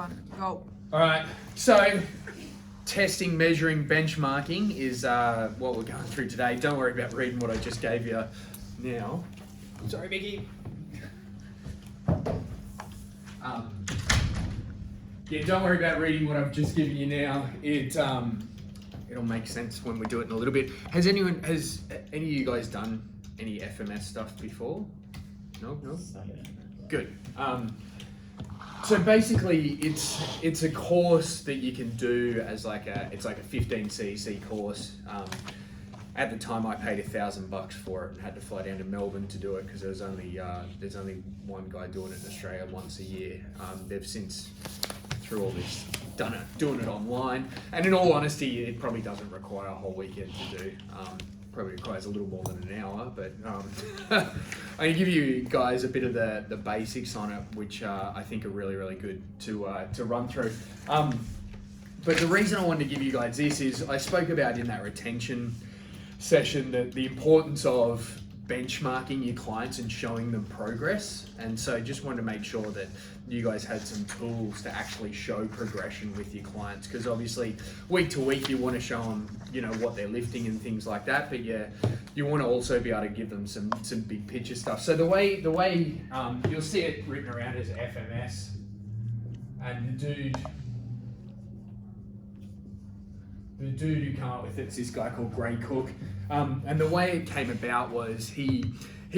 one. Go. All right, so testing, measuring, benchmarking is what we're going through today. Don't worry about reading what I just gave you now. Sorry, Mickey. Yeah, don't worry about reading what I've just given you now. It'll make sense when we do it in a little bit. Has any of you guys done any FMS stuff before? No? Good. So basically, it's a course that you can do as it's like a 15 CEC course. At the time, I paid $1,000 for it and had to fly down to Melbourne to do it because there's only one guy doing it in Australia once a year. They've since, through all this, doing it online. And in all honesty, it probably doesn't require a whole weekend to do. Probably requires a little more than an hour, but I can give you guys a bit of the basics on it, which I think are really, really good to run through. But the reason I wanted to give you guys this is I spoke about in that retention session that the importance of benchmarking your clients and showing them progress. And so just wanted to make sure that you guys had some tools to actually show progression with your clients, because obviously week to week you want to show them, what they're lifting and things like that, but you want to also be able to give them some big picture stuff. So the way you'll see it written around as FMS, and the dude who came up with it's this guy called Gray Cook, and the way it came about was he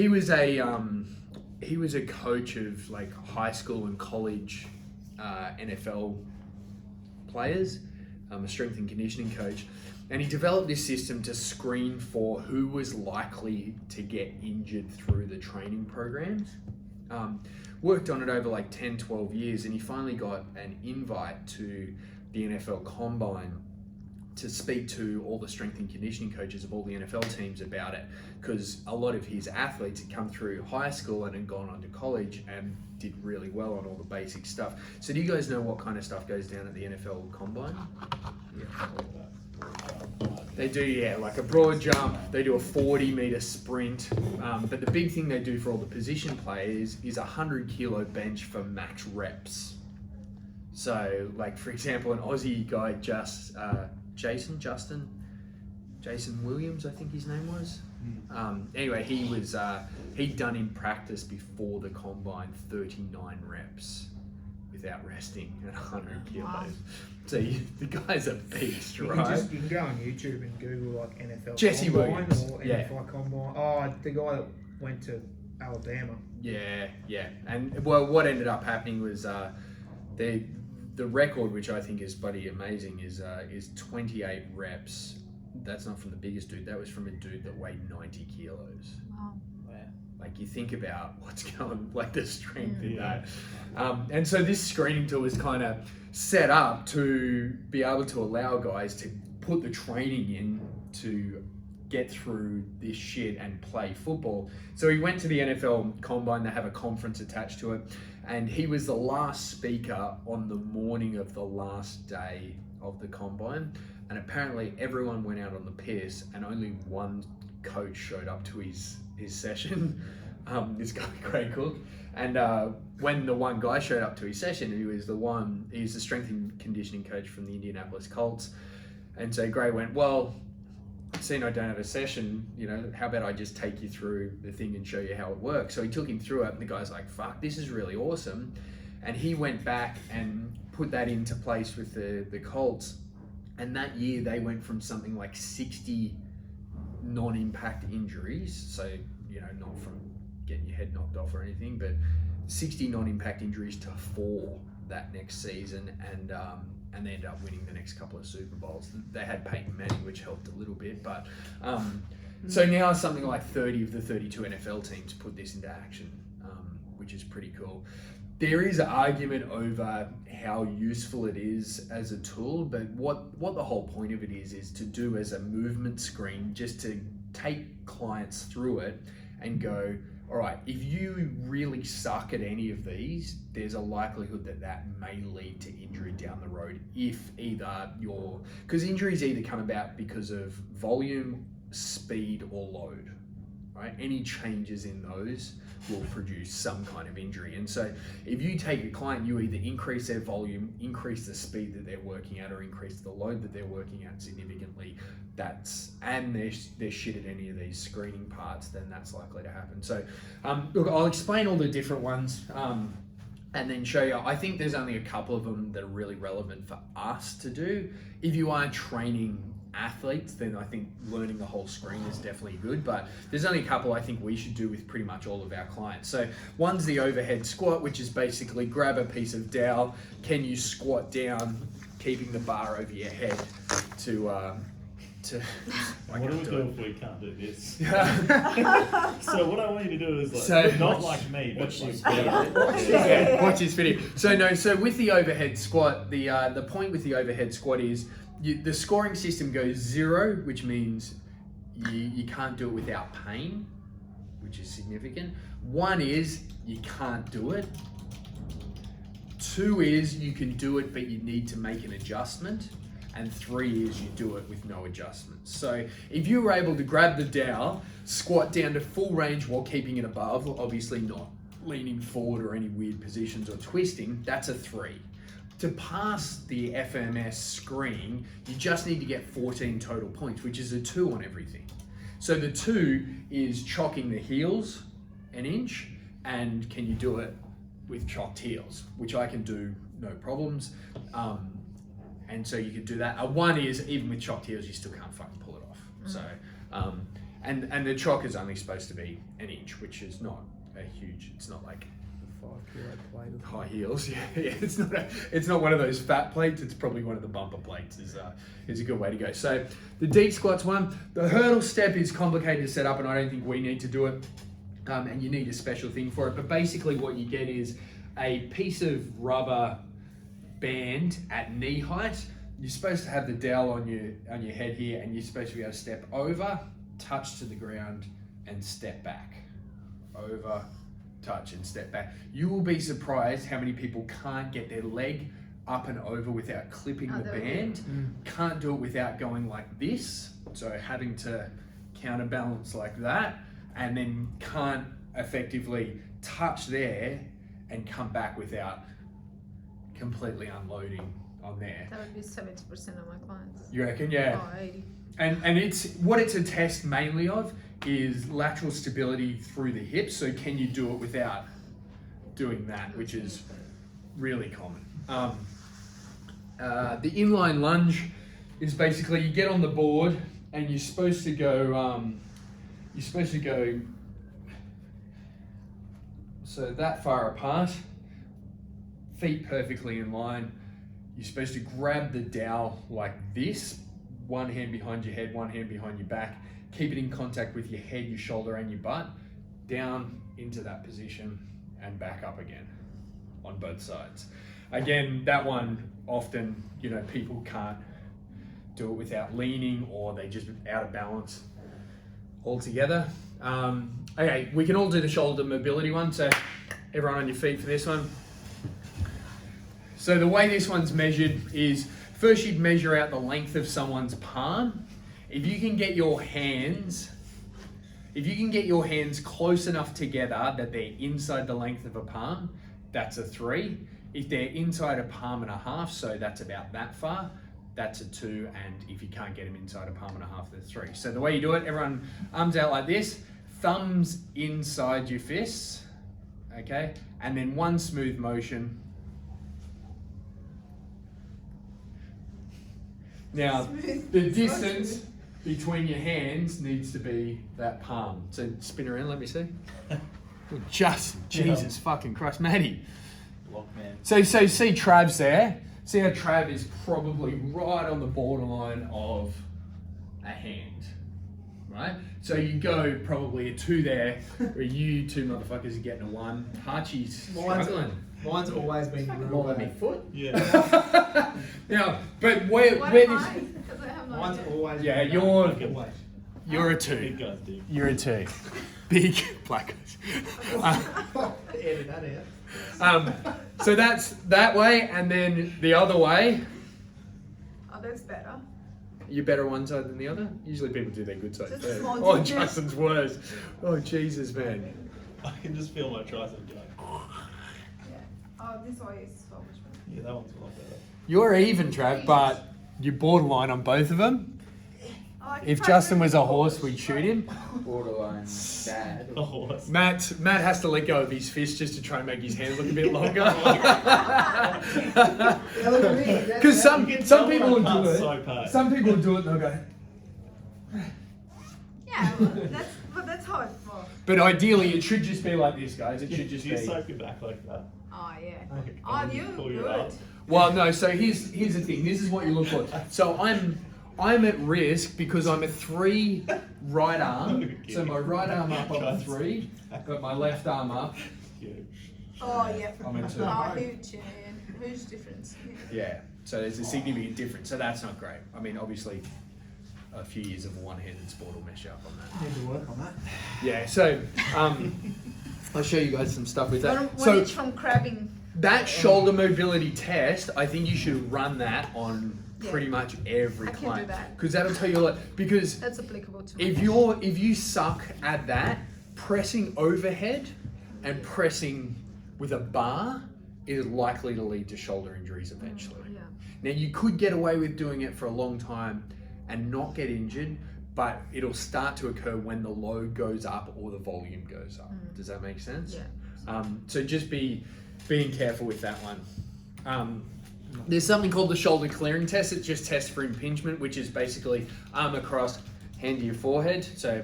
was a coach of like high school and college NFL players, a strength and conditioning coach, and he developed this system to screen for who was likely to get injured through the training programs. Worked on it over like 10, 12 years, and he finally got an invite to the NFL Combine to speak to all the strength and conditioning coaches of all the NFL teams about it, because a lot of his athletes had come through high school and had gone on to college and did really well on all the basic stuff. So do you guys know what kind of stuff goes down at the NFL Combine? They do, like a broad jump, they do a 40-meter sprint, but the big thing they do for all the position players is a 100-kilo bench for max reps. So, like, for example, an Aussie guy, Jason Williams, I think his name was. Anyway, he'd done in practice before the Combine 39 reps without resting at 100 kilos. Wow. So the guy's a beast, right? You can go on YouTube and Google like NFL Jesse Combine Williams. or NFL Combine. Oh, the guy that went to Alabama. Yeah. And well, what ended up happening was the record, which I think is bloody amazing, is 28 reps. That's not from the biggest dude. That was from a dude that weighed 90 kilos. Wow. Like, you think about what's going, like the strength in that. And so this screening tool is kind of set up to be able to allow guys to put the training in to get through this shit and play football. So he went to the NFL Combine. They have a conference attached to it, and he was the last speaker on the morning of the last day of the Combine. And apparently everyone went out on the piss, and only one coach showed up to his session, this guy Gray Cook. And when the one guy showed up to his session, he's the strength and conditioning coach from the Indianapolis Colts. And so Gray went, well, seeing I don't have a session, how about I just take you through the thing and show you how it works? So he took him through it, and the guy's like, fuck, this is really awesome. And he went back and put that into place with the Colts. And that year they went from something like 60 non-impact injuries, so not from getting your head knocked off or anything, but 60 non-impact injuries to 4 that next season, and they ended up winning the next couple of Super Bowls. They had Peyton Manning, which helped a little bit, but so now something like 30 of the 32 NFL teams put this into action, which is pretty cool. There is an argument over how useful it is as a tool, but what the whole point of it is to do as a movement screen, just to take clients through it and go, all right, if you really suck at any of these, there's a likelihood that may lead to injury down the road if because injuries either come about because of volume, speed, or load, right? Any changes in those will produce some kind of injury. And so if you take a client, you either increase their volume, increase the speed that they're working at, or increase the load that they're working at significantly, and they're shit at any of these screening parts, then that's likely to happen. So look, I'll explain all the different ones and then show you. I think there's only a couple of them that are really relevant for us to do. If you are training athletes, then I think learning the whole screen is definitely good, but there's only a couple I think we should do with pretty much all of our clients. So one's the overhead squat, which is basically grab a piece of dowel. Can you squat down, keeping the bar over your head to what do we do if we can't do this? So what I want you to do is not like me, but watch this video. So with the overhead squat, the point with the overhead squat is the scoring system goes 0, which means you can't do it without pain, which is significant. 1 is you can't do it. 2 is you can do it, but you need to make an adjustment. And 3 is you do it with no adjustments. So if you were able to grab the dowel, squat down to full range while keeping it above, obviously not leaning forward or any weird positions or twisting, that's a 3. To pass the FMS screen, you just need to get 14 total points, which is a 2 on everything. So the 2 is chocking the heels an inch, and can you do it with chocked heels, which I can do no problems. And so you could do that. A 1 is, even with chocked heels, you still can't fucking pull it off. So, and the chock is only supposed to be an inch, which is not a huge, it's not like 5 kilo plate of high heels. Yeah, it's not one of those fat plates. It's probably one of the bumper plates is a good way to go. So the deep squats one, the hurdle step is complicated to set up, and I don't think we need to do it. And you need a special thing for it. But basically what you get is a piece of rubber band at knee height. You're supposed to have the dowel on your head here, and you're supposed to be able to step over, touch to the ground, and step back. Over, touch, and step back. You will be surprised how many people can't get their leg up and over without clipping the band. Can't do it without going like this, so having to counterbalance like that, and then can't effectively touch there and come back without completely unloading on there. That would be 70% of my clients. You reckon? Yeah. Oh, 80. And it's a test mainly of is lateral stability through the hips. So can you do it without doing that, which is really common. The inline lunge is basically you get on the board and you're supposed to go so that far apart, feet perfectly in line. You're supposed to grab the dowel like this, one hand behind your head, one hand behind your back, keep it in contact with your head, your shoulder and your butt, down into that position and back up again on both sides. Again, that one often, people can't do it without leaning, or they just out of balance altogether. Okay, we can all do the shoulder mobility one, so everyone on your feet for this one. So the way this one's measured is, first you'd measure out the length of someone's palm. If you can get your hands close enough together that they're inside the length of a palm, that's a 3. If they're inside a palm and a half, so that's about that far, that's a 2. And if you can't get them inside a palm and a half, that's 3. So the way you do it, everyone arms out like this, thumbs inside your fists, okay? And then one smooth motion. Now, the distance between your hands needs to be that palm. So spin around, let me see. Jesus fucking Christ, Matty. So see Trav's there. See how Trav is probably right on the borderline of a hand, right? So you go probably a 2 there, where you 2 motherfuckers are getting a 1. Hachi's struggling. Mine's always been More than me foot. Yeah. Now, but where What this? am I? Because I have no Mine's idea. always Yeah, been you're a Big 2. guys do. You're a 2. Big black guys. Edit that out. So that's that way, and then the other way. Oh, that's better. You're better one side than the other? Usually people do their good side Just first. small Oh, difference. Justin's worse. Oh, Jesus, man. I can just feel my tricep going. Yeah. Oh, this way is so much better. Yeah, that one's a lot better. You're even, Trav, but you're borderline on both of them. Oh, I can If try Justin really was a cool. horse, we'd shoot him. Borderline bad. A horse. Matt has to let go of his fist just to try and make his hand look a bit longer. Because some people will do it. Some people will do it and they'll go. Yeah, but that's how it works. But ideally, it should just be like this, guys. It should just You be. soak your back like that. Oh, yeah. Okay, Oh, and you pull you good. up. Well, no. So here's the thing. This is what you look for. So I'm at risk because I'm a 3 right arm. So my right arm up on a 3, got my left arm up. Huge. Oh, yeah. I'm a 2. Oh, huge, yeah. Huge difference. Yeah. So there's a significant difference. So that's not great. I mean, obviously, a few years of one-handed sport will mess you up on that. Need to work on that. Yeah. So I'll show you guys some stuff with that. When So it's from crabbing. that shoulder mobility test, I think you should run that on Yeah. pretty much every I can do client that. because that'll tell you a lot. Because That's applicable to me. if you suck at that, pressing overhead and pressing with a bar is likely to lead to shoulder injuries eventually. Yeah. Now you could get away with doing it for a long time and not get injured, but it'll start to occur when the load goes up or the volume goes up. Does that make sense? Yeah. So just being careful with that one. There's something called the shoulder clearing test. It just tests for impingement, which is basically arm across, hand to your forehead. So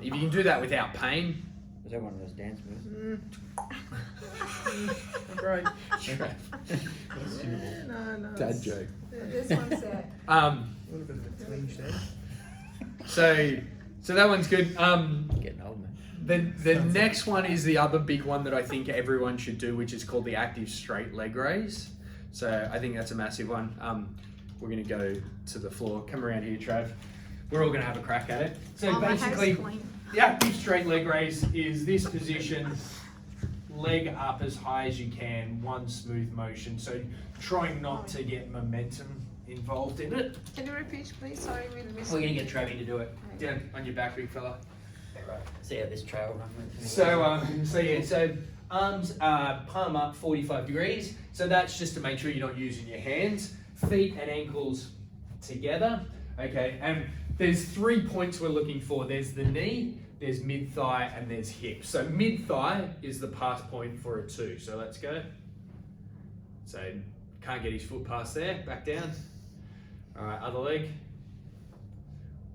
if you can do that without pain. Is that one of those dance moves? Right. No. Dad joke. This one's A little bit of a twinge there. So that one's good. Getting old, man. The next one is the other big one that I think everyone should do, which is called the active straight leg raise. So I think that's a massive one. We're going to go to the floor. Come around here, Trav. We're all going to have a crack at it. So Oh, my hair's basically, clean. the active straight leg raise is this position, leg up as high as you can, one smooth motion. So trying not to get momentum involved in it. Can you repeat, please? Sorry, we missed. We're gonna get Travi to do it. Down on your back, big fella. See how this trail runs. So arms palm up 45 degrees. So that's just to make sure you're not using your hands. Feet and ankles together. Okay, and there's 3 points we're looking for. There's the knee, there's mid-thigh, and there's hip. So mid-thigh is the pass point for a 2. So let's go. So can't get his foot past there, back down. All right, other leg.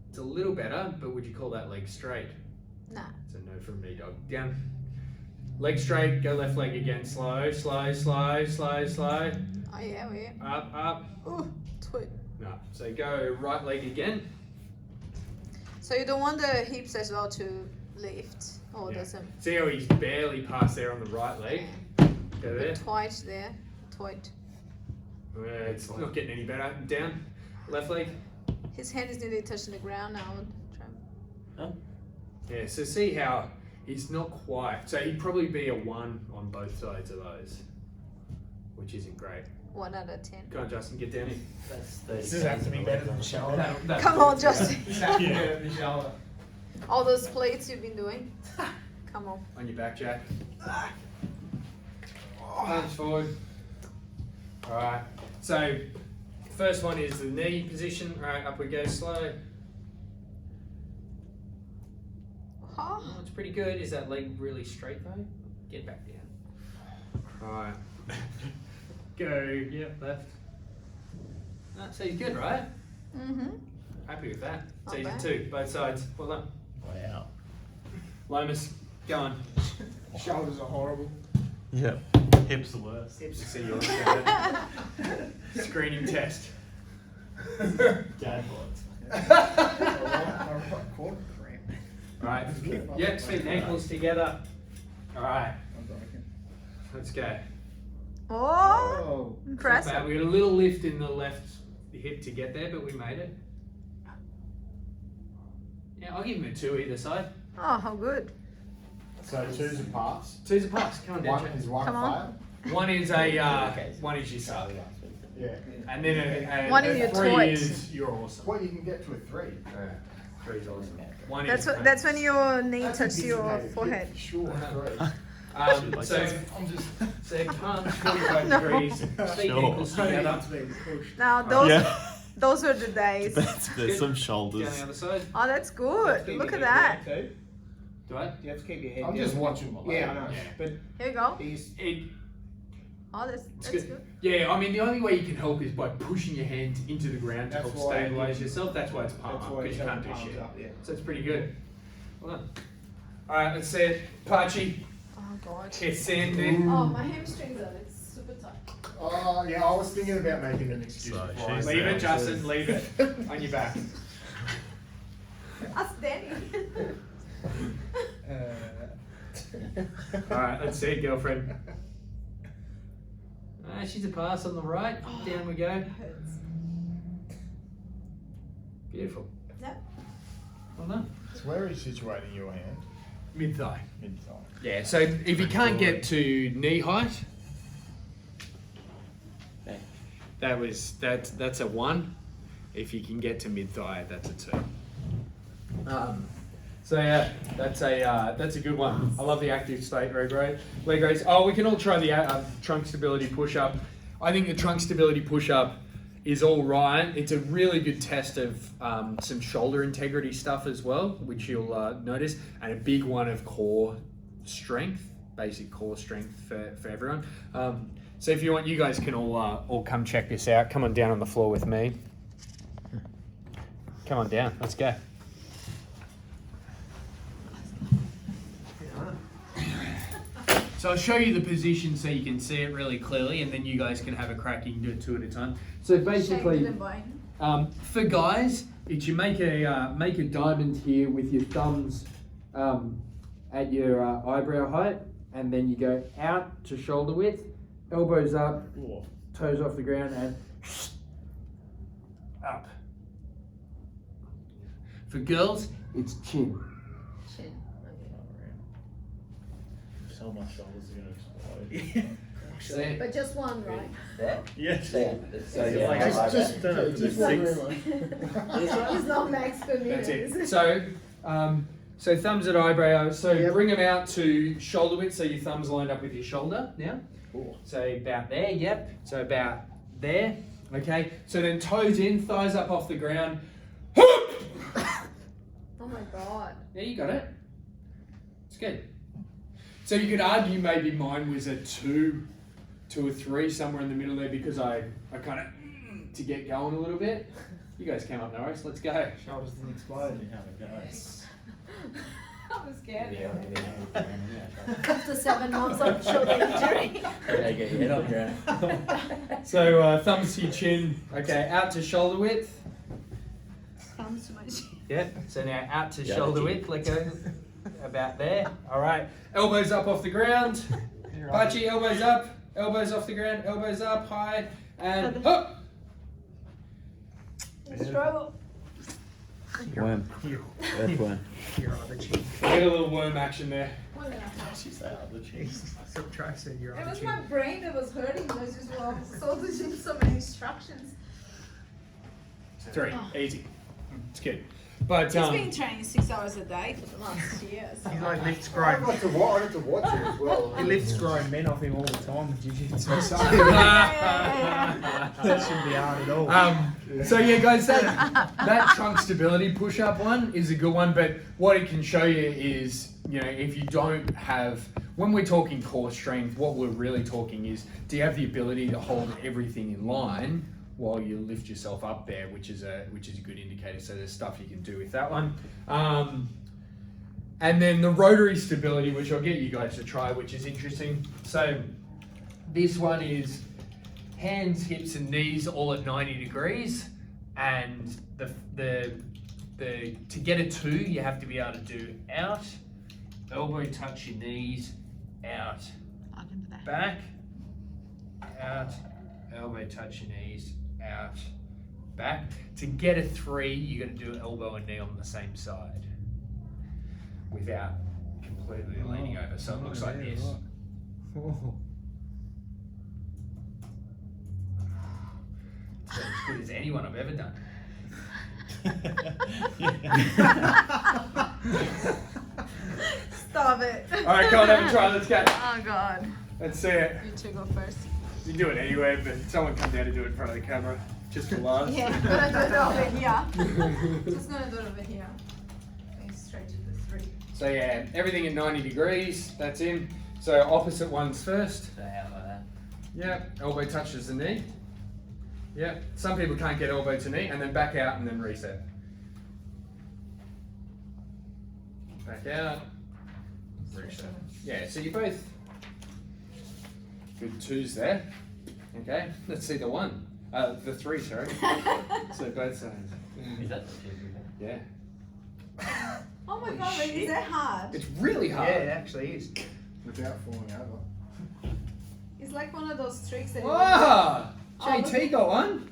It's a little better, but would you call that leg straight? Nah. It's a no from me, dog. Down. Leg straight, go left leg again. Slow, slow, slow, slow, slow. Oh, yeah, Up, up. Ooh, twit. No. So go right leg again. So you don't want the hips as well to lift, or Yeah. doesn't? See how he's barely passed there on the right leg? Go there. Twite there. Twite. It's not getting any better. Down. Left leg. His hand is nearly touching the ground now. Yeah, so see how he's not quite. So he'd probably be a 1 on both sides of those, which isn't great. 1 out of 10. Go on, Justin, get down here. That's This does have to be better than the shoulder. Come on, Justin. This has to be better than the shoulder. All those plates you've been doing. Come on. On your back, Jack. Arms forward. Alright, so first one is the knee position. Alright, up we go, slow. Huh? Oh, it's pretty good. Is that leg really straight though? Get back down. Alright. Go, yep, left. No, so he's good, right? Mm-hmm. Happy with that. So Not he's bad. a 2, both sides. Well done. Wow. Lomas, go on. Shoulders are horrible. Yep. Hips the worst. See you on screening test. Dad boards. Quarter cramp. Alright, yep, feet and ankles together. Alright, I'm broken. let's go. Oh, Oh. impressive. Not bad. We got a little lift in the left hip to get there, but we made it. Yeah, I'll give him a 2 either side. Oh, how good. So 2's a pass. 2's a pass. Come on, One Dad. is one Come a on. fail. One is one is your sub, Yeah. and then a One is your 3 twit. is you're awesome. Well, you can get to a 3. Three's awesome. One That's is that's when your knee touches your forehead. Sure, great. so you punch 45 degrees. Feet ankles together. Now those were the days. There's some Down shoulders. the other side. Oh, that's good. Look at that. Do I? You have to keep your head I'm down. just watching my leg. Yeah, I know. But Here you go. he's Oh, that's good. good. Yeah, I mean the only way you can help is by pushing your hand into the ground to That's help why stabilize yourself. That's why it's palm that's up, why because you you have can't do palms shit. up, yeah. So it's pretty good. Well done. Alright, let's see it. Pachi, Oh god. descending. Oh, my hamstrings are like super tight. Oh, yeah, I was thinking about making an excuse. So before I she's said Leave it, it. Justin, leave it. On your back. Ask Danny. Alright, let's see it, girlfriend. She's a pass on the right. Down we go. Hurts. Beautiful. Yep. Well done. So where are you situating your hand? Mid thigh. Mid-thigh. Yeah, so if you can't get to knee height, that's a 1. If you can get to mid thigh, that's a 2. So yeah, that's a good one. I love the active state leg raise. Oh, we can all try the trunk stability push up. I think the trunk stability push up is all right. It's a really good test of some shoulder integrity stuff as well, which you'll notice, and a big one of core strength, basic core strength for everyone. So if you want, you guys can all come check this out. Come on down on the floor with me. Come on down. Let's go. So I'll show you the position so you can see it really clearly, and then you guys can have a crack. You can do it 2 at a time. So basically, for guys, it's you make a diamond here with your thumbs at your eyebrow height, and then you go out to shoulder width, elbows up, toes off the ground, and up. For girls, it's chin. So my shoulders are going to explode. See? But just one, right? There? Yes. There. So Yeah, yeah, just It's not max per minute. That's it. So thumbs at eyebrow. So bring them out to shoulder width. So your thumbs lined up with your shoulder now. Cool. So about there. Yep. So about there. Okay. So then toes in, thighs up off the ground. Oh my god. Yeah, you got it. It's good. So you could argue maybe mine was a 2 or 3, somewhere in the middle there, because I kind of to get going a little bit. You guys came up nice. Let's go. shoulders didn't explode. I was scared. yeah. After 7 months of shoulder injury. Get your head on ground. So thumbs to your chin. Okay, out to shoulder width. Thumbs to my chin. Yep. So now out to Yeah, shoulder the width. Let go. About there. All right. Elbows up off the ground. Pachi, elbows up. Elbows off the ground. Elbows up high and up. Struggle. Worm. Earthworm. Your other cheek. Get a little worm action there. She's that other cheek. So try to say your It other was cheek. my brain that was hurting. I was just so to give so many instructions. 3. Easy. It's good. But He's been training 6 hours a day for the last years. He like lifts I grown. got to watch. I got to watch it as well. He lifts grown men off him all the time with jiu-jitsu. So that shouldn't be hard at all. So yeah, guys, that trunk stability push-up one is a good one. But what it can show you is, you know, if you don't have, when we're talking core strength, what we're really talking is, do you have the ability to hold everything in line while you lift yourself up there, which is a good indicator. So there's stuff you can do with that one. And then the rotary stability, which I'll get you guys to try, which is interesting. So this one is hands, hips, and knees all at 90 degrees, and the to get a 2, you have to be able to do out, elbow touch your knees, out, back, out, elbow touch your knees, out, back. To get a 3, you got to do elbow and knee on the same side without completely leaning over. So it looks like this. Oh. It's as good as anyone I've ever done. Stop it. All right, come on, have a try. Let's go. Oh God. Let's see it. You two go first. You do it anyway, but someone come down to do it in front of the camera, just for laughs. Yeah, I'm gonna do it over here. Just gonna do it over here. Going straight to the 3. So yeah, everything at 90 degrees. That's in. So opposite ones first. So how about that? Yep. Elbow touches the knee. Yep. Some people can't get elbow to knee, and then back out and then reset. Back out. Reset. Yeah. So you both good 2s there. Okay. Let's see the 1. The 3. Sorry. So both sides. Is that the two? Yeah. Oh my God, wait, is that hard? It's really Yeah, hard. it actually is. Without falling over. It's like one of those tricks that Ah! Oh, JT got one.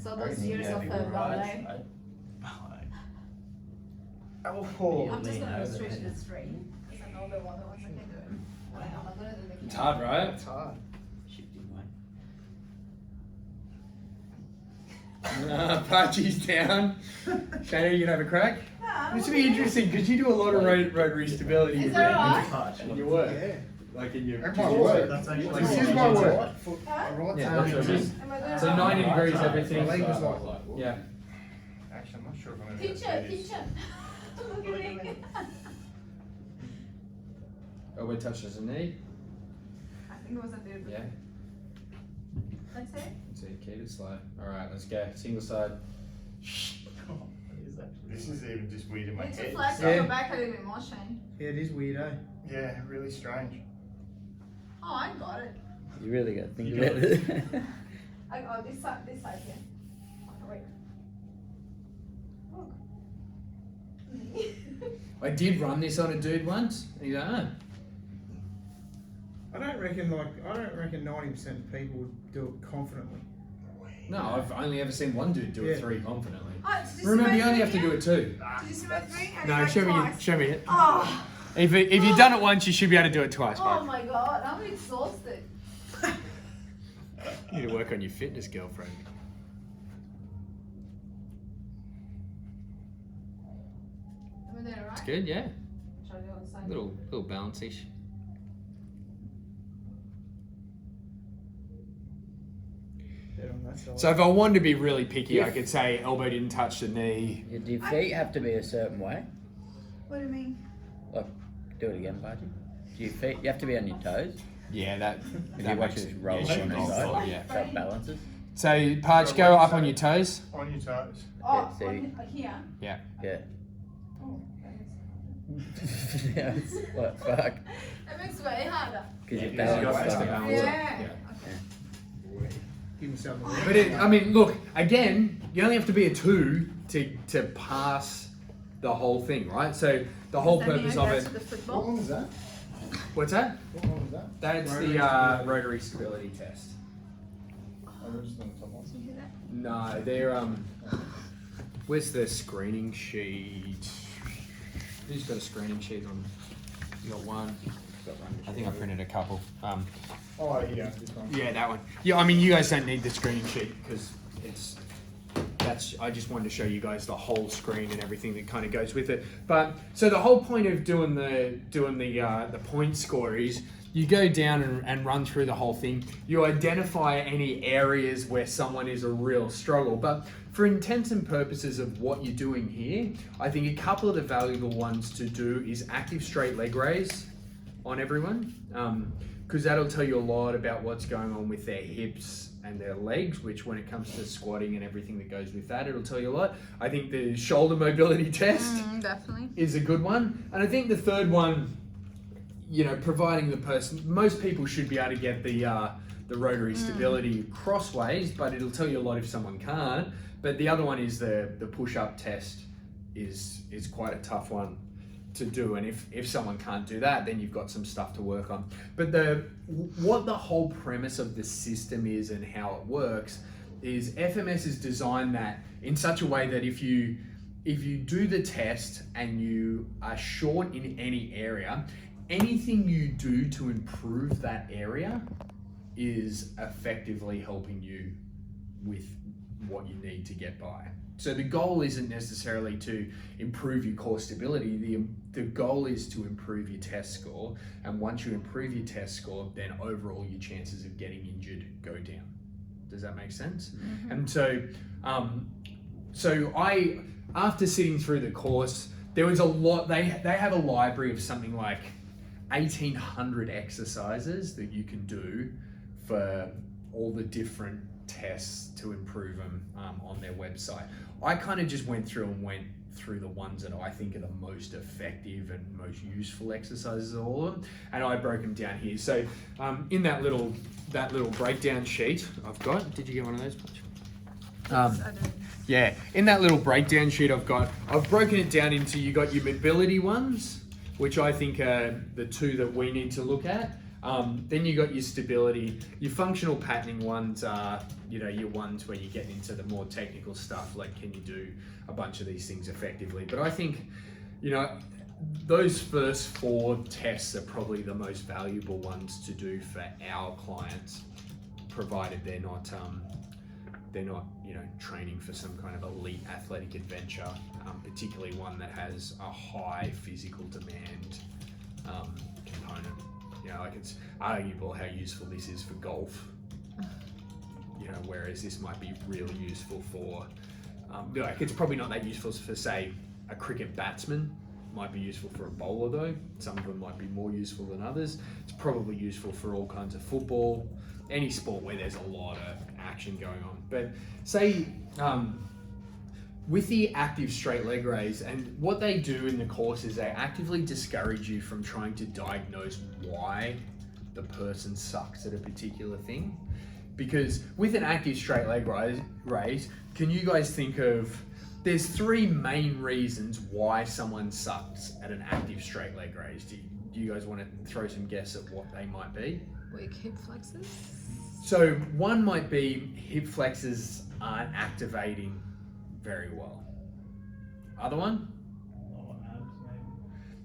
so those years of ballet. Oh, I'm just Lean gonna go over straight to there. the 3. Because I know the one that I can do it. Wow, I'm gonna do the It's hard, right? it's hard. Shifting way. Parchy's down. Shana, you can have a crack. Yeah, This would be interesting because you do a lot of rotary stability Is in that your- right? in your work. Yeah. Like in your. That's my work. That's actually Like, This this is my is work. Huh? Right Yeah, hand that's what it is- is. Am I doing So it? 90 degrees, everything. My leg was like, Yeah. actually, I'm not sure if I'm going to Teacher, teacher. Look at me. Elbow touches the knee. I think it was a bit. Yeah. That's it. So you keep it slow. All right, let's go. Single side. This is even just weird in my Need to head. flex Yeah. your back a little bit more, Shane. Yeah, it is weird, eh? Yeah, really strange. Oh, I got it. You really got to think You about got it. I got this side here. Okay, wait. Look. I did run this on a dude once. And he's like, oh. I don't reckon 90% of people would do it confidently. No, I've only ever seen one dude do it Yeah. 3 confidently. Oh, did you see Remember, my you only have to three do it 2. here? Did you see my 3? I No, did show it me. twice. Show me it. Oh, If you've done it once, you should be able to do it twice, oh Mark. my God, I'm exhausted. You need to work on your fitness, girlfriend. Am I doing it right? It's good, yeah. Try the other side. Little balance-ish. Dead on that side. So if I wanted to be really picky, I could say elbow didn't touch the knee. Do your feet have to be a certain way? What do you mean? Like, do it again, Party. Do your feet? You have to be on your toes. Yeah, that. If you watch it roll yeah, on the roll side, forward, yeah. so it balances. So, Parch, go up on your toes. On your toes. Oh, see. here. Yeah. Yeah. Oh, Yeah, it's what fuck? that makes it way harder. Because Yeah, you because you got balance to stuff. balance it. Yeah. Yeah. Okay. Give myself a But I mean, look, again, you only have to be a 2 to pass the whole thing, right? So the whole Does that purpose mean of I it. go to the What football? one is that? What's that? What one is that? That's Rotary the stability. rotary stability test. Oh, they're just on the top one. Did you hear that? No, they're Where's the screening sheet? Who's got a screening sheet on? You got one. I think I printed a couple. Oh, yeah, this one. Yeah, that one. Yeah, I mean, you guys don't need the screening sheet because I just wanted to show you guys the whole screen and everything that kind of goes with it. But so the whole point of doing the point score is you go down and run through the whole thing. You identify any areas where someone is a real struggle. But for intents and purposes of what you're doing here, I think a couple of the valuable ones to do is active straight leg raise on everyone. Because that'll tell you a lot about what's going on with their hips and their legs, which when it comes to squatting and everything that goes with that, it'll tell you a lot. I think the shoulder mobility test Definitely. is a good one. And I think the third one, you know, providing the person, most people should be able to get the rotary stability crossways, but it'll tell you a lot if someone can't. But the other one is the push-up test is quite a tough one to do, and if someone can't do that, then you've got some stuff to work on. But what the whole premise of the system is and how it works is FMS is designed that in such a way that if you do the test and you are short in any area, anything you do to improve that area is effectively helping you with what you need to get by. So the goal isn't necessarily to improve your core stability. The goal is to improve your test score. And once you improve your test score, then overall your chances of getting injured go down. Does that make sense? Mm-hmm. And so I, after sitting through the course, there was a lot. They have a library of something like 1,800 exercises that you can do for all the different tests to improve them on their website. I kind of just went through the ones that I think are the most effective and most useful exercises of all of them, and I broke them down here. So in that little breakdown sheet I've got, did you get one of those? I did. Yeah, in that little breakdown sheet I've broken it down into, you got your mobility ones, which I think are the two that we need to look at. Then you got your stability. Your functional patterning ones are, your ones where you get into the more technical stuff, like can you do a bunch of these things effectively. But I think, those first 4 tests are probably the most valuable ones to do for our clients, provided they're not training for some kind of elite athletic adventure, particularly one that has a high physical demand component. It's arguable how useful this is for golf, whereas this might be really useful for, it's probably not that useful for, say, a cricket batsman. Might be useful for a bowler though. Some of them might be more useful than others. It's probably useful for all kinds of football, any sport where there's a lot of action going on. But say, with the active straight leg raise, and what they do in the course is they actively discourage you from trying to diagnose why the person sucks at a particular thing. Because with an active straight leg raise, can you guys think of, there's 3 main reasons why someone sucks at an active straight leg raise. Do you guys want to throw some guess at what they might be? Weak hip flexors? So one might be hip flexors aren't activating very well. Other one?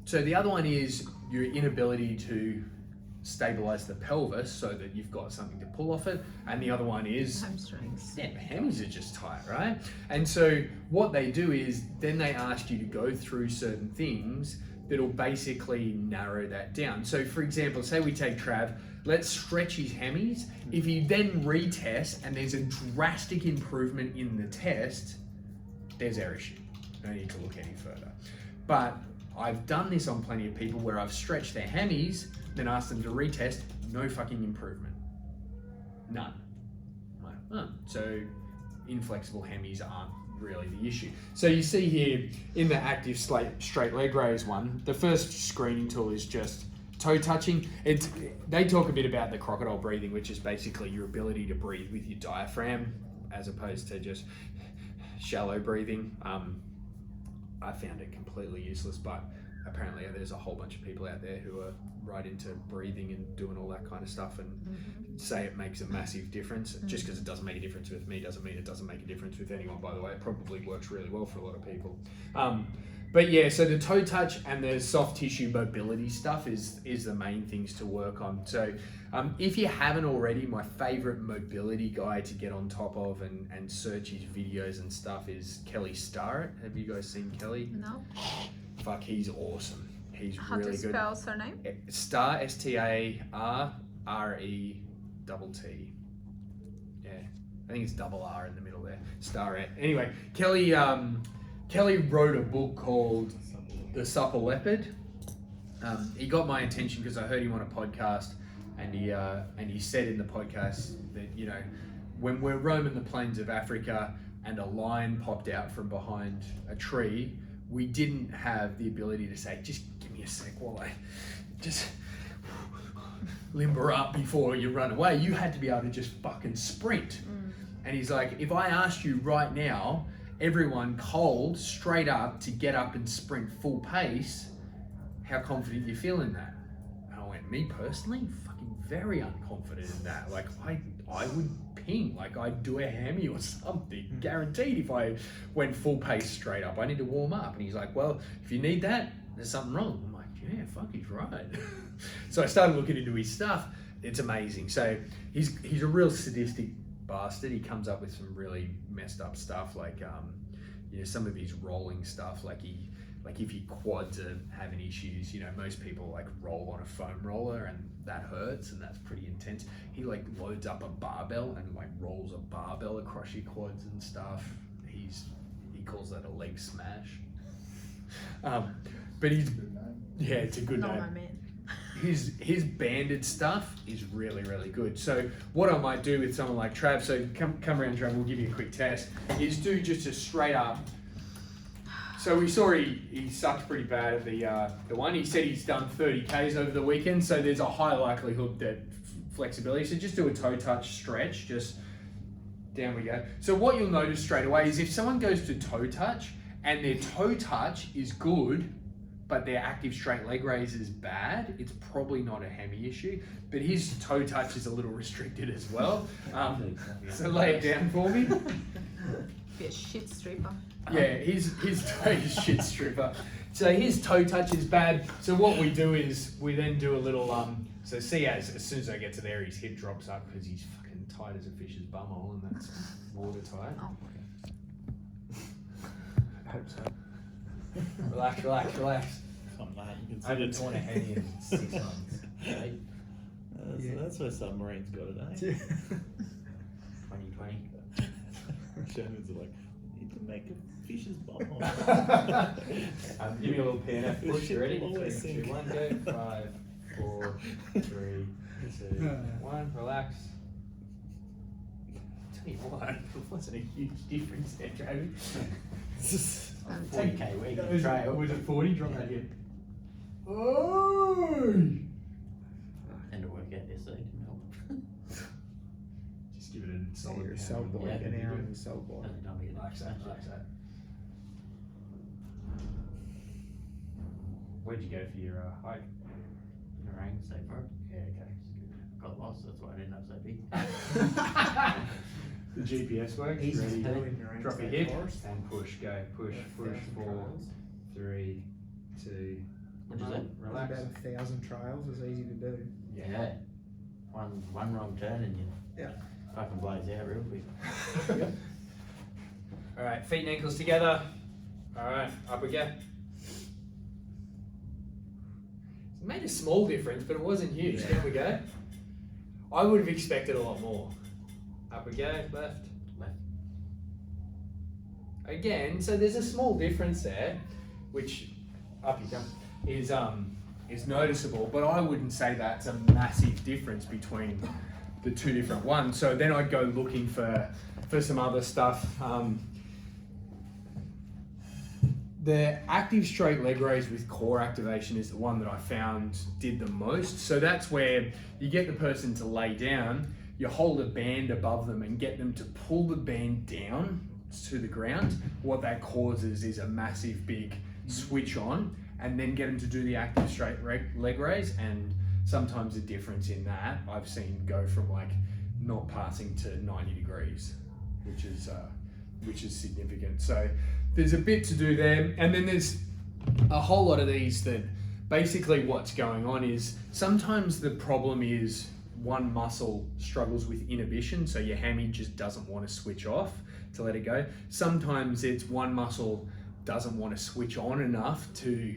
So the other one is your inability to stabilize the pelvis so that you've got something to pull off it. And the other one is hamstrings. Yeah, the hammies are just tight, right? And so what they do is then they ask you to go through certain things that'll basically narrow that down. So for example, say we take Trav, let's stretch his hammies. If you then retest and there's a drastic improvement in the test, there's our issue. No need to look any further. But I've done this on plenty of people where I've stretched their hammies, then asked them to retest, no fucking improvement. None. So inflexible hammies aren't really the issue. So you see here in the active straight leg raise one, the first screening tool is just toe touching. They talk a bit about the crocodile breathing, which is basically your ability to breathe with your diaphragm as opposed to just shallow breathing. I found it completely useless, but apparently there's a whole bunch of people out there who are right into breathing and doing all that kind of stuff and say it makes a massive difference. Just because it doesn't make a difference with me doesn't mean it doesn't make a difference with anyone, by the way. It probably works really well for a lot of people. But yeah, so the toe touch and the soft tissue mobility stuff is the main things to work on. So if you haven't already, my favorite mobility guy to get on top of and search his videos and stuff is Kelly Starrett. Have you guys seen Kelly? No. Fuck, he's awesome. He's How really to good. spell surname? Star, S-T-A-R-R-E-T-T. Yeah, I think it's double R in the middle there. Starrett. Anyway, Kelly wrote a book called The Supple Leopard. He got my attention because I heard him on a podcast, and he said in the podcast that, you know, when we're roaming the plains of Africa and a lion popped out from behind a tree, we didn't have the ability to say, just give me a sec while I just limber up before you run away. You had to be able to just fucking sprint. And he's like, if I asked you right now, everyone cold, straight up, to get up and sprint full pace, how confident you feel in that? And I went, me personally, fucking very unconfident in that. Like, I would ping, like I'd do a hammy or something, guaranteed, if I went full pace straight up. I need to warm up. And he's like, well, if you need that, there's something wrong. I'm like, yeah, fuck, he's right. So I started looking into his stuff. It's amazing. So he's a real sadistic bastard. He comes up with some really messed up stuff, like some of his rolling stuff, like if your quads are having issues, most people like roll on a foam roller and that hurts and that's pretty intense. He like loads up a barbell and like rolls a barbell across your quads and stuff. He calls that a leg smash. But it's a good No, name. my man. His banded stuff is really, really good. So what I might do with someone like Trav, so come around, Trav, we'll give you a quick test, is do just a straight up. So we saw he sucked pretty bad at the one. He said he's done 30 Ks over the weekend, so there's a high likelihood that flexibility. So just do a toe touch stretch, just down we go. So what you'll notice straight away is if someone goes to toe touch and their toe touch is good, but their active straight leg raise is bad, it's probably not a hammy issue, but his toe touch is a little restricted as well. So lay it down for me. Be a shit stripper. Yeah, his toe is shit stripper. So his toe touch is bad. So what we do is we then do a little, so see as soon as I get to there, his hip drops up because he's fucking tight as a fish's bumhole and that's watertight. Oh. I hope so. Relax. Come on, you I haven't consider torn a hernia in 6 months. Right? That's where submarines got it, eh? 2020. Shannon's like, you need to make a fish's bumhole. Give me a little PNF push. Shit You ready? always 3, sink. 2, 1, go. 5, 4, 3, 2, 1. Relax. Tell you what, it wasn't a huge difference there, Travis. 40K week in Was trail. it 40? Drop that in. Oh! And to work out yesterday didn't help. Just give it a So solid you're a pound. cell boy, Yeah. an hour in the cell boy. Hasn't done me yet. Relax that. Where'd you go for your hike? Orang, so far. Yeah, okay. Got lost, that's why I ended up so big. The GPS works. Easy Ready? to do in your own Drop your state hip forest. and push. Go. Push. 4, 3, 2. What'd you say? Relax. About 1,000 trails is easy to do. Yeah. One wrong turn and you fucking blows out real quick. All right, feet and ankles together. All right, up we go. It made a small difference, but it wasn't huge. Down we go. I would have expected a lot more. Up we go, left. Again, so there's a small difference there, which up you come is noticeable, but I wouldn't say that's a massive difference between the two different ones. So then I'd go looking for some other stuff. The active straight leg raise with core activation is the one that I found did the most. So that's where you get the person to lay down, you hold a band above them and get them to pull the band down to the ground. What that causes is a massive big switch on, and then get them to do the active straight leg raise, and sometimes the difference in that I've seen go from like not passing to 90 degrees, which is significant. So there's a bit to do there, and then there's a whole lot of these that basically what's going on is sometimes the problem is one muscle struggles with inhibition, so your hammy just doesn't want to switch off to let it go. Sometimes it's one muscle doesn't want to switch on enough to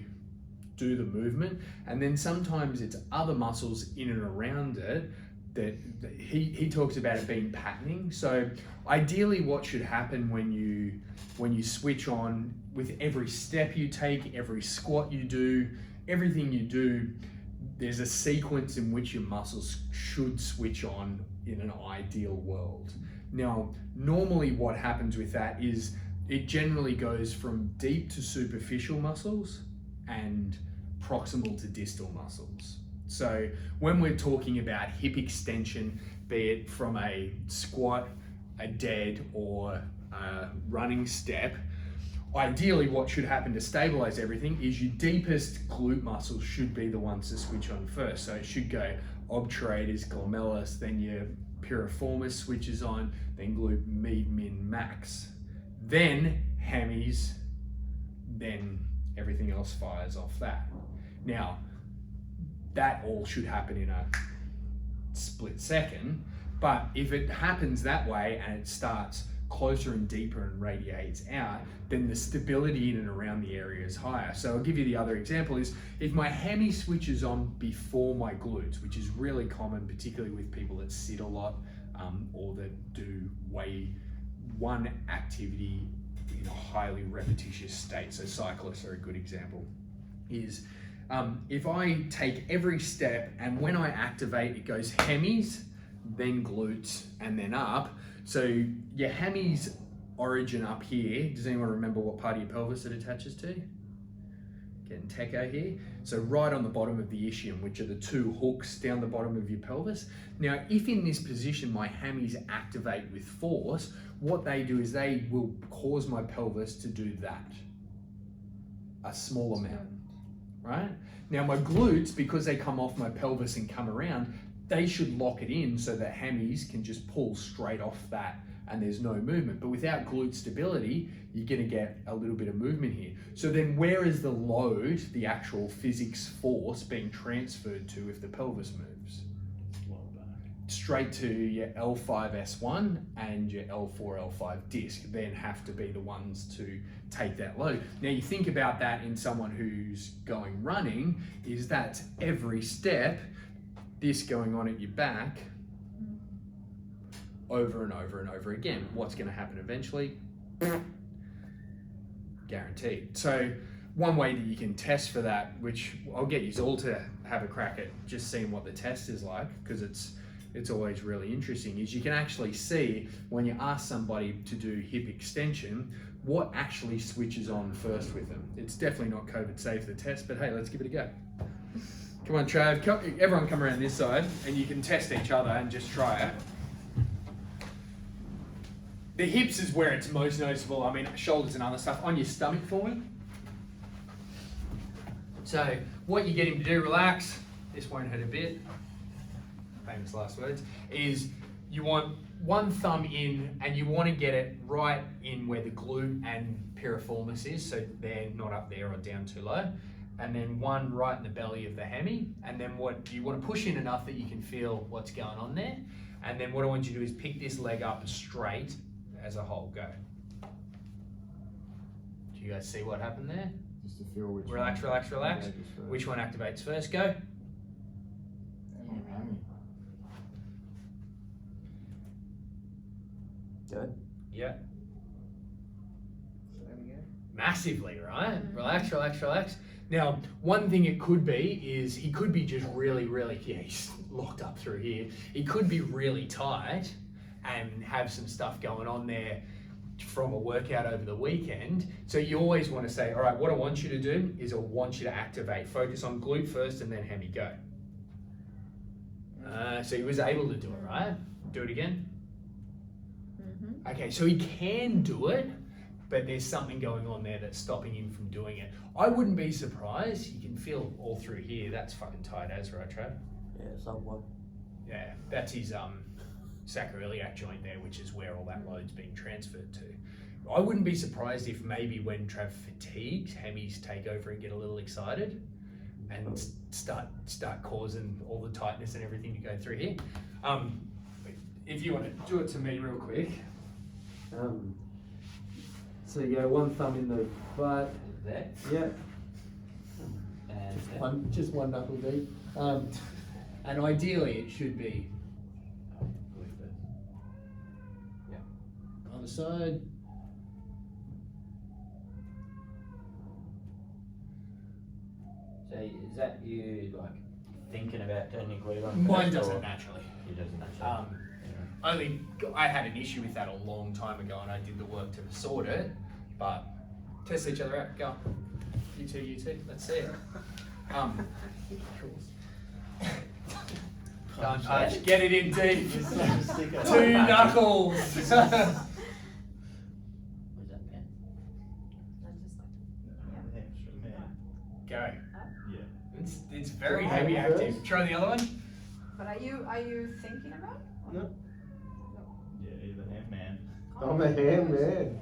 do the movement, and then sometimes it's other muscles in and around it that he talks about it being patterning. So ideally what should happen when you switch on, with every step you take, every squat you do, everything you do, there's a sequence in which your muscles should switch on in an ideal world. Now, normally what happens with that is it generally goes from deep to superficial muscles and proximal to distal muscles. So when we're talking about hip extension, be it from a squat, a dead, or a running step, ideally what should happen to stabilize everything is your deepest glute muscles should be the ones to switch on first. So it should go obturator, glomerular, then your piriformis switches on, then glute med, min, max, then hammies, then everything else fires off that. Now, that all should happen in a split second, but if it happens that way and it starts closer and deeper and radiates out, then the stability in and around the area is higher. So I'll give you the other example is if my hemi switches on before my glutes, which is really common, particularly with people that sit a lot or that do one activity in a highly repetitious state. So cyclists are a good example. Is if I take every step and when I activate, it goes hemis, then glutes, and then up. So your hemis origin up here, does anyone remember what part of your pelvis it attaches to? Getting techo here. So right on the bottom of the ischium, which are the two hooks down the bottom of your pelvis. Now, if in this position my hemis activate with force, what they do is they will cause my pelvis to do that, a small amount, right? Now my glutes, because they come off my pelvis and come around, they should lock it in so that hemis can just pull straight off that and there's no movement. But without glute stability, you're gonna get a little bit of movement here. So then where is the load, the actual physics force being transferred to if the pelvis moves? Straight to your L5S1 and your L4, L5 disc then have to be the ones to take that load. Now you think about that in someone who's going running, is that every step, this going on at your back, over and over and over again. What's gonna happen eventually? Guaranteed. So one way that you can test for that, which I'll get you all to have a crack at just seeing what the test is like, because it's always really interesting, is you can actually see when you ask somebody to do hip extension, what actually switches on first with them. It's definitely not COVID safe, the test, but hey, let's give it a go. Come on, Trav, everyone come around this side and you can test each other and just try it. The hips is where it's most noticeable. I mean, shoulders and other stuff. On your stomach for me. So what you get him to do, relax, this won't hurt a bit, famous last words, is you want one thumb in and you want to get it right in where the glute and piriformis is, so they're not up there or down too low. And then one right in the belly of the hemi. And then what you want to push in enough that you can feel what's going on there. And then what I want you to do is pick this leg up straight as a whole. Go. Do you guys see what happened there? Just to feel which relax, one. relax, relax. Yeah, which one activates first? Go. Good. Yeah. Massively, right? Relax, relax, relax. Now, one thing it could be is he could be just really, yeah, he's locked up through here. He could be really tight and have some stuff going on there from a workout over the weekend. So you always want to say, all right, what I want you to do is I want you to activate. Focus on glute first and then hemi, go. So he was able to do it, right? Do it again. Okay, so he can do it, but there's something going on there that's stopping him from doing it. I wouldn't be surprised. You can feel all through here. That's fucking tight as, right, Trav? Yeah, somewhat. Yeah, that's his sacroiliac joint there, which is where all that load's being transferred to. I wouldn't be surprised if maybe when Trav fatigues, hemis take over and get a little excited and start causing all the tightness and everything to go through here. If you want to do it to me real quick. So you go one thumb in the butt. There. Yeah. And there. Just one knuckle deep. And ideally it should be on the side. So is that you like thinking about turning your glute on? Mine first, doesn't or- naturally. It doesn't actually. I had an issue with that a long time ago and I did the work to sort it, but test each other out, go. You two, let's see it. Can't touch, get it in deep. 2 knuckles. Where's that pen? Go. Yeah. It's very heavy active. Try the other one. But are you thinking about? No. Yeah, either hand man. I'm a hand man.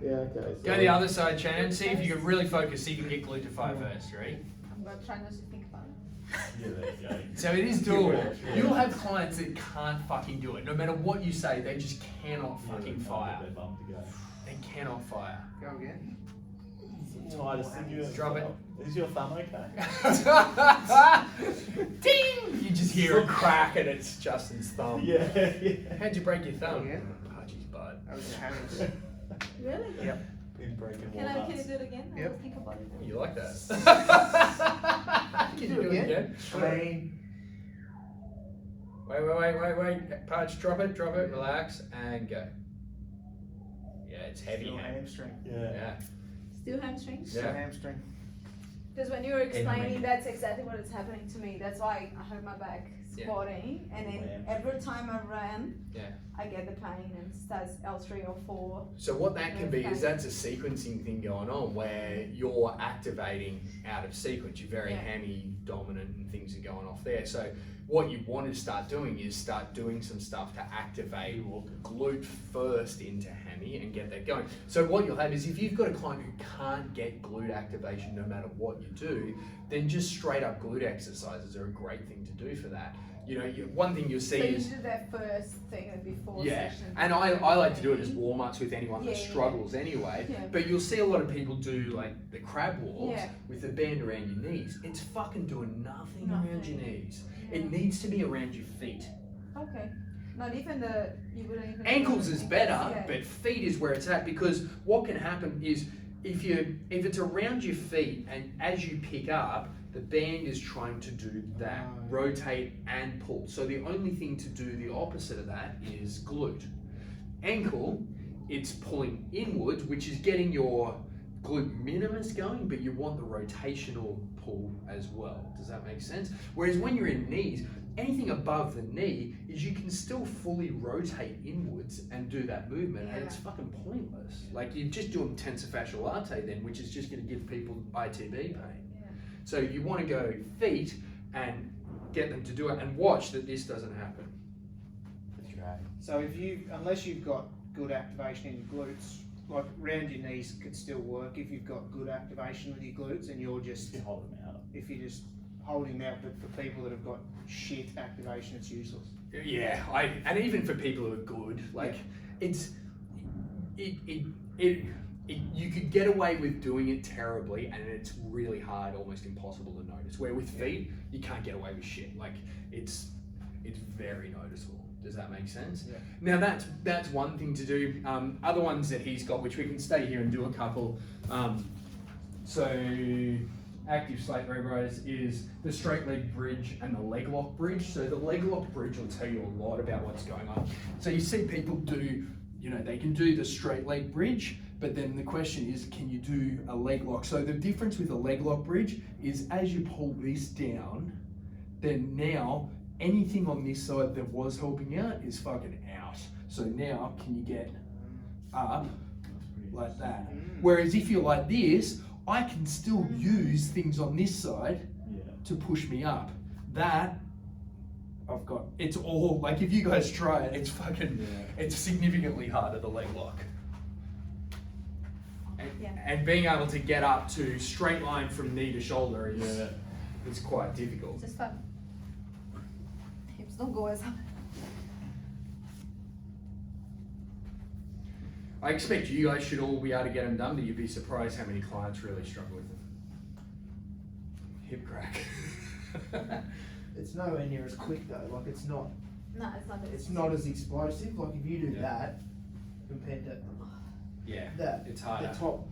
Yeah, okay. So Go the other side, Shannon. See if you can really focus. See if you can get glute to 5 first. Ready? I'm gonna try not to think about it. Yeah, there you go. So it is doable. Yeah. You'll have clients that can't fucking do it. No matter what you say, they just cannot Yeah, fucking they can't fire. get their bum to go. They cannot fire. Go again. Titus, Drop it. Is your thumb okay? Ding! You just hear a crack and it's Justin's thumb. Yeah. How'd you break your thumb? Again? Pudgy's butt. That was a hammer. Really? Yep. Been breaking Can you do it again? Yep. I'll think about it. You like that? Can you do it again? Clean. Wait. Pudge, drop it, relax, and go. Yeah, it's heavy. Still Hand. hamstring. Yeah. Still hamstring? Still Yeah. hamstring. Because when you were Anyway. explaining, that's exactly what is happening to me. That's why I hurt my back Yeah. squatting, and then every time I ran, Yeah. I get the pain, and it starts L3 or 4. So what that can be is that's a sequencing thing going on where you're activating out of sequence. You're very Yeah. hammy dominant and things are going off there. So what you want to start doing is start doing some stuff to activate glute first into hammy and get that going. So what you'll have is if you've got a client who can't get glute activation no matter what you do, then just straight up glute exercises are a great thing to do for that. You know, one thing you'll see So you is do that first thing before yeah, session. and I like to do it as warm-ups with anyone that Yeah, yeah. struggles anyway. Yeah. But you'll see a lot of people do like the crab walks Yeah. with the band around your knees. It's fucking doing nothing around your knees. Yeah. It needs to be around your feet. Okay. Not even you wouldn't even. Ankles is better, Yeah. but feet is where it's at because what can happen is if it's around your feet and as you pick up, the band is trying to do that, rotate and pull. So the only thing to do the opposite of that is glute. Ankle, it's pulling inwards, which is getting your glute minimus going, but you want the rotational pull as well. Does that make sense? Whereas when you're in knees, anything above the knee is you can still fully rotate inwards and do that movement, and it's fucking pointless. Like you're just doing tensor fascial latae then, which is just going to give people ITB pain. So you want to go feet and get them to do it and watch that this doesn't happen. That's right. So unless you've got good activation in your glutes, like round your knees could still work if you've got good activation with your glutes and you're just You hold them out. if you're just holding them out. But for people that have got shit activation, it's useless. Yeah, and even for people who are good, like you could get away with doing it terribly, and it's really hard, almost impossible to notice. Where with feet, you can't get away with shit. Like it's very noticeable. Does that make sense? Yeah. Now that's one thing to do. Other ones that he's got, which we can stay here and do a couple. So active slate rows is the straight leg bridge and the leg lock bridge. So the leg lock bridge will tell you a lot about what's going on. So you see people do, they can do the straight leg bridge, but then the question is, can you do a leg lock? So the difference with a leg lock bridge is as you pull this down, then now anything on this side that was helping out is fucking out. So now can you get up like that? Whereas if you're like this, I can still use things on this side to push me up. That I've got, it's all, like if you guys try it, it's fucking, it's significantly harder, the leg lock. And being able to get up to straight line from knee to shoulder is quite difficult. Just fun. Hips don't go as high. I expect you guys should all be able to get them done, but you'd be surprised how many clients really struggle with them. Hip crack. It's nowhere near as quick though. Like it's not. No, it's not. It's not as explosive. Like if you do that compared to that, it's harder. The top,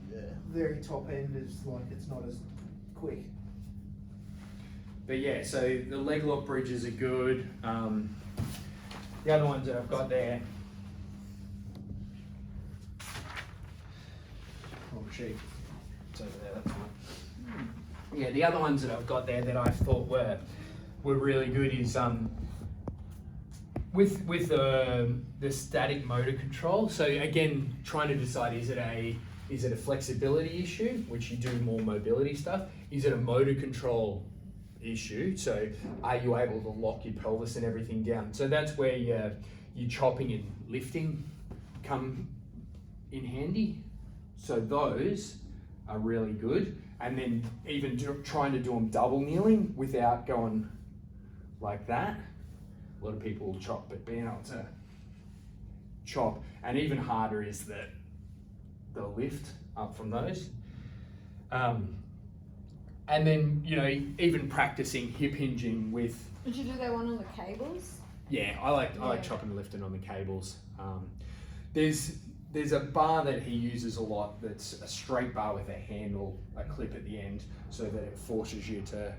very top end is like it's not as quick. But yeah, so the leg lock bridges are good. The other ones that I've got there. Oh shit, it's over there. That's fine. Yeah, the other ones that I've got there that I thought were really good is with the static motor control. So again, trying to decide is it a flexibility issue, which you do more mobility stuff? Is it a motor control issue? So are you able to lock your pelvis and everything down? So that's where your chopping and lifting come in handy. So those are really good. and then even trying to do them double kneeling without going like that. A lot of people will chop, but being able to chop, and even harder is the lift up from those. And then, you know, even practicing hip hinging with. Would you do that one on the cables? Yeah, I like chopping and lifting on the cables. There's a bar that he uses a lot that's a straight bar with a handle, a clip at the end, so that it forces you to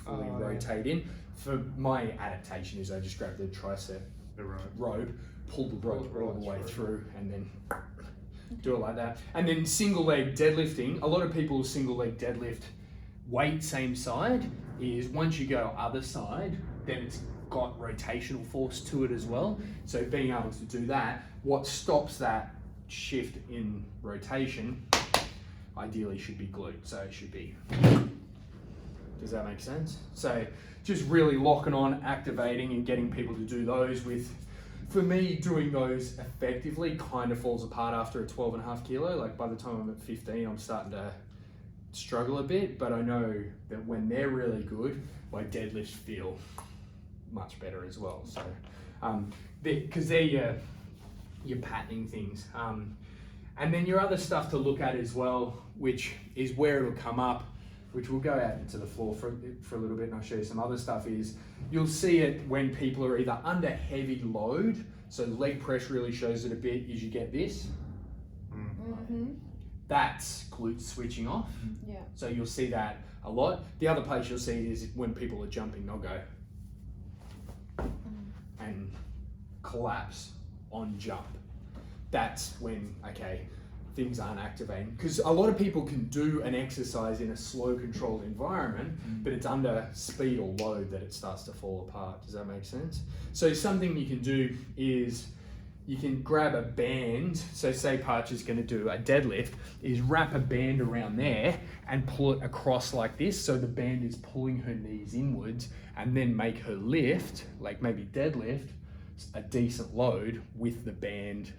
fully rotate in. For my adaptation is I just grab the tricep rope, pull the rope all the way through, and then do it like that. And then single leg deadlifting, a lot of people single leg deadlift weight same side, is once you go other side, then it's got rotational force to it as well. So being able to do that, what stops that shift in rotation ideally should be glute. So it should be, does that make sense? So just really locking on, activating and getting people to do those with, for me, doing those effectively kind of falls apart after a 12.5 kilo. Like by the time I'm at 15, I'm starting to struggle a bit, but I know that when they're really good, my deadlifts feel much better as well. So, because they're your patterning things. And then your other stuff to look at as well, which is where it'll come up, which we'll go out into the floor for a little bit and I'll show you some other stuff, is you'll see it when people are either under heavy load, so leg press really shows it a bit, is you get this. Mm-hmm. That's glute switching off. Yeah. So you'll see that a lot. The other place you'll see it is when people are jumping, they'll go and collapse on jump. That's when, okay, things aren't activating. Because a lot of people can do an exercise in a slow controlled environment, but it's under speed or load that it starts to fall apart. Does that make sense? So something you can do is you can grab a band. So say Parch is going to do a deadlift, is wrap a band around there and pull it across like this. So the band is pulling her knees inwards, and then make her lift, like maybe deadlift, a decent load with the band.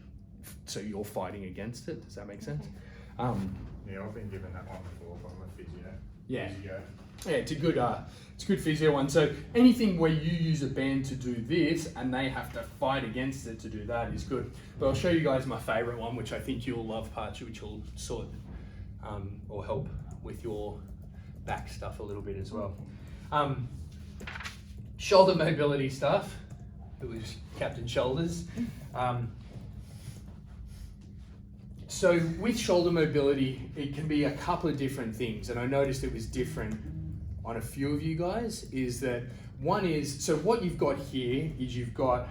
So you're fighting against it. Does that make sense? Yeah, I've been given that one before from a physio. Yeah. Physio. Yeah, it's a good physio one. So anything where you use a band to do this and they have to fight against it to do that is good. But I'll show you guys my favorite one, which I think you'll love, Parch, which will sort or help with your back stuff a little bit as well. Shoulder mobility stuff. It was Captain Shoulders. So with shoulder mobility, it can be a couple of different things, and I noticed it was different on a few of you guys. Is that one is, so what you've got here is you've got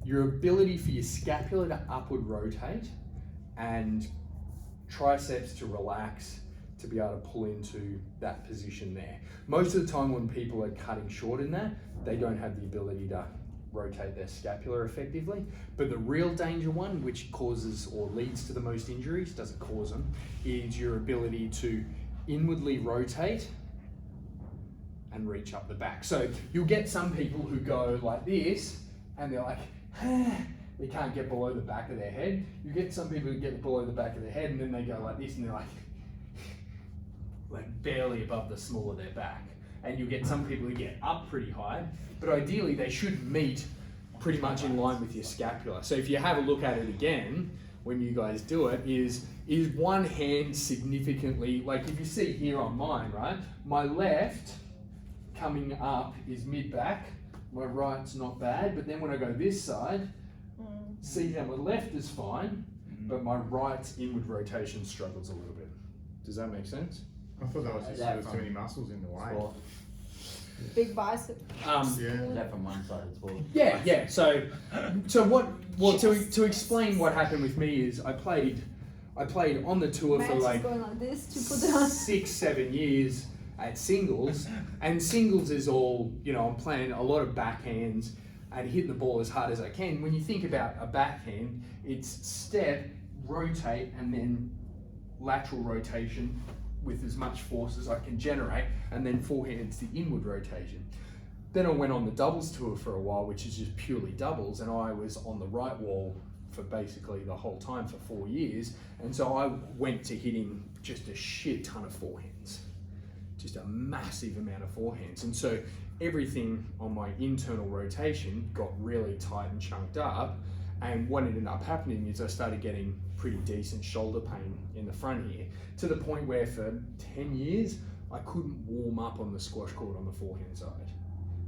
your ability for your scapula to upward rotate and triceps to relax to be able to pull into that position there. Most of the time when people are cutting short in that, they don't have the ability to rotate their scapula effectively. But the real danger one, which causes or leads to the most injuries, doesn't cause them, is your ability to inwardly rotate and reach up the back. So you'll get some people who go like this and they're like, they can't get below the back of their head. You get some people who get below the back of their head and then they go like this and they're like barely above the small of their back. And you get some people who get up pretty high, but ideally they should meet pretty much in line with your scapula. So if you have a look at it again, when you guys do it, is one hand significantly, like if you see here on mine, right? My left coming up is mid-back, my right's not bad, but then when I go this side, see how my left is fine, but my right's inward rotation struggles a little bit. Does that make sense? I thought that was just there was too many muscles in the way. Big bicep. Is that from one side as well? Yeah. So what? Well, to explain what happened with me is I played on the tour for like going like this to put it on. 6-7 years at singles, and singles is all, you know, I'm playing a lot of backhands and hitting the ball as hard as I can. When you think about a backhand, it's step, rotate, and then lateral rotation with as much force as I can generate, and then forehand's the inward rotation. Then I went on the doubles tour for a while, which is just purely doubles, and I was on the right wall for basically the whole time for 4 years, and so I went to hitting just a shit ton of forehands. just a massive amount of forehands. And so everything on my internal rotation got really tight and chunked up. And what ended up happening is I started getting pretty decent shoulder pain in the front here, to the point where for 10 years, I couldn't warm up on the squash court on the forehand side.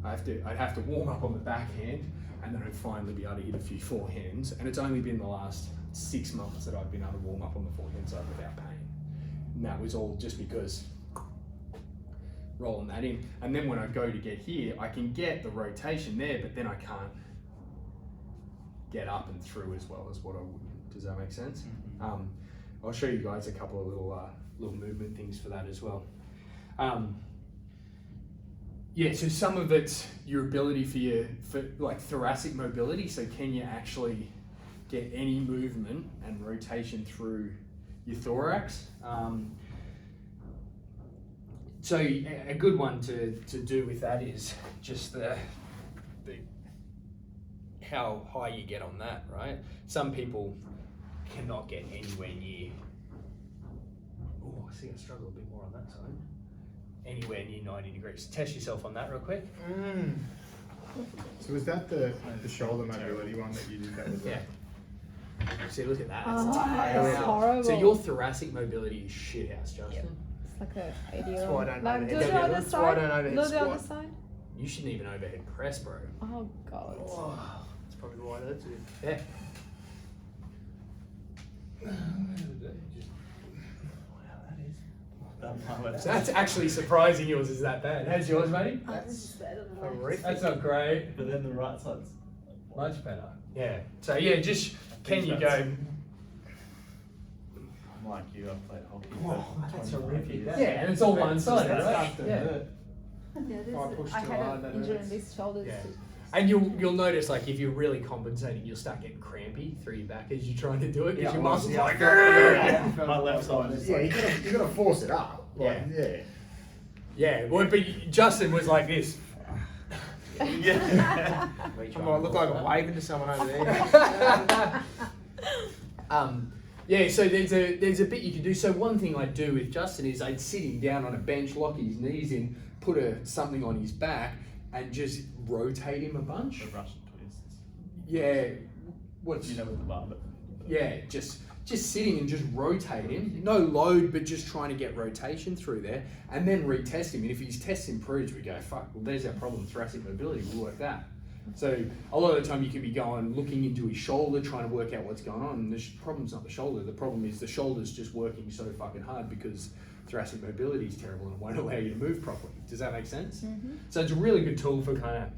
I'd have to warm up on the backhand, and then I'd finally be able to hit a few forehands. And it's only been the last 6 months that I've been able to warm up on the forehand side without pain. And that was all just because rolling that in. And then when I go to get here, I can get the rotation there, but then I can't get up and through as well as what I would. Does that make sense? Mm-hmm. I'll show you guys a couple of little movement things for that as well. Yeah, so some of it's your ability for like thoracic mobility. So can you actually get any movement and rotation through your thorax? So a good one to do with that is just the how high you get on that, right? Some people cannot get anywhere near. Oh, I see I struggle a bit more on that side. Anywhere near 90 degrees. Test yourself on that real quick. So was that the shoulder mobility one that you did? That was Yeah. See, look at that. Oh, That's that's horrible. So your thoracic mobility is shit house, Justin. It's like a 80 That's why I don't Like, overhead. do the other That's why I don't side. overhead Do the squat. other side. You shouldn't even overhead press, bro. Oh god. That's probably why it hurts you. Yeah. So that's actually surprising yours is that bad. How's yours, matey? That's horrific. That's not great. But then the right side's Much better. Yeah. So yeah, just can you go? I'm like you, I've played hockey. Oh, that's horrific. Yeah, and it's all one side, right? That's Yeah. hurt. I had an injury in these shoulders. Yeah. And you'll notice, like, if you're really compensating, you'll start getting crampy through your back as you're trying to do it, because your muscles like. My left side is Yeah, you gotta force it up. Like, yeah. Yeah. Well, but Justin was like this. yeah. I might look like I'm waving to someone over there. Yeah, so there's a bit you can do. So one thing I'd do with Justin is I'd sit him down on a bench, lock his knees in, put something on his back, and just rotate him a bunch. The Russian twists. Yeah, what's You know, with the bar, but yeah, just sitting and just rotate him. No load, but just trying to get rotation through there, and then retest him. And if his test improves, we go, fuck, well, there's our problem, thoracic mobility, we'll work that. So a lot of the time you can be looking into his shoulder, trying to work out what's going on. And the problem's not the shoulder. The problem is the shoulder's just working so fucking hard because thoracic mobility is terrible and it won't allow you to move properly. Does that make sense? Mm-hmm. So it's a really good tool for kind of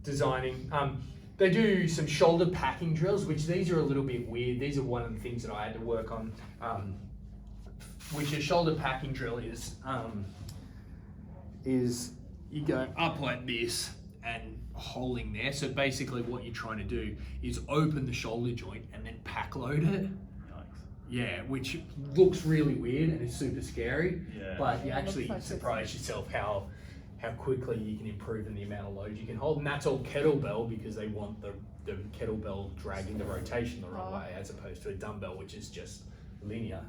designing. They do some shoulder packing drills, which these are a little bit weird. These are one of the things that I had to work on, which a shoulder packing drill is you go up like this and holding there. So basically what you're trying to do is open the shoulder joint and then pack load it. yikes. Yeah, which looks really weird and is super scary, Yeah. but you Yeah, it looks actually like surprise yourself how quickly you can improve in the amount of load you can hold. And that's all kettlebell because they want the kettlebell dragging the rotation the right way as opposed to a dumbbell, which is just linear,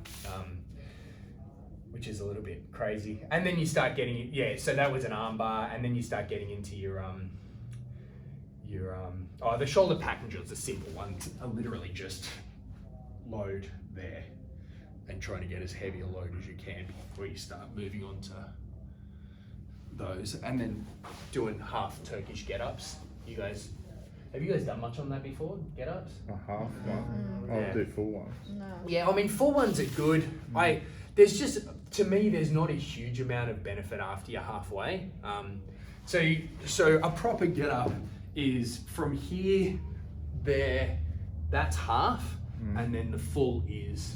which is a little bit crazy. And then you start getting, so that was an arm bar, and then you start getting into your the shoulder packing drills, the simple ones are literally just load there and trying to get as heavy a load as you can before you start moving on to those, and then doing half Turkish get-ups. Have you guys done much on that before? Get-ups? A half one. Yeah. I'll do full ones. No. Yeah, I mean, full ones are good. To me, there's not a huge amount of benefit after you're halfway. So a proper get-up is from here, there, that's half, and then the full is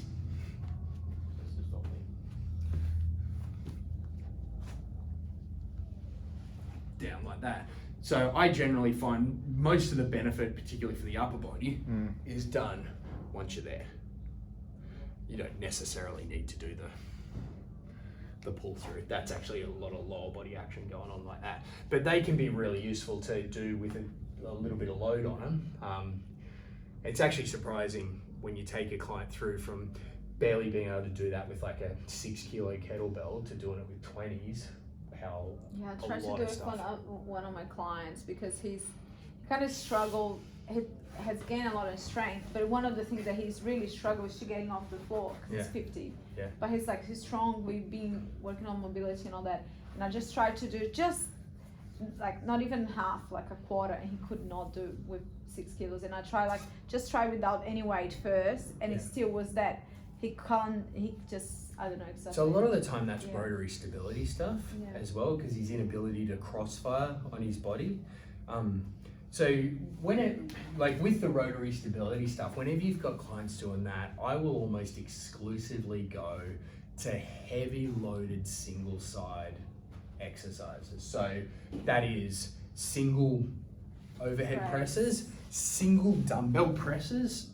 down like that. So I generally find most of the benefit, particularly for the upper body, is done once you're there. You don't necessarily need to do the pull through. That's actually a lot of lower body action going on like that. But they can be really useful to do with a little bit of load on them. It's actually surprising when you take a client through from barely being able to do that with like a 6 kilo kettlebell to doing it with 20s. how Yeah, I a tried to lot do of it for stuff. one of my clients because he kind of struggled. He has gained a lot of strength, but one of the things that he's really struggled is to getting off the floor because he's 50. Yeah. But he's strong. We've been working on mobility and all that, and I just tried to do just like not even half, like a quarter, and he could not do with 6 kilos. And I just try without any weight first, and it still was that he just, I don't know exactly. So a lot of the time that's rotary stability stuff Yeah. as well, because his inability to crossfire on his body. So with the rotary stability stuff, whenever you've got clients doing that, I will almost exclusively go to heavy loaded single side exercises. So that is single overhead presses, single dumbbell presses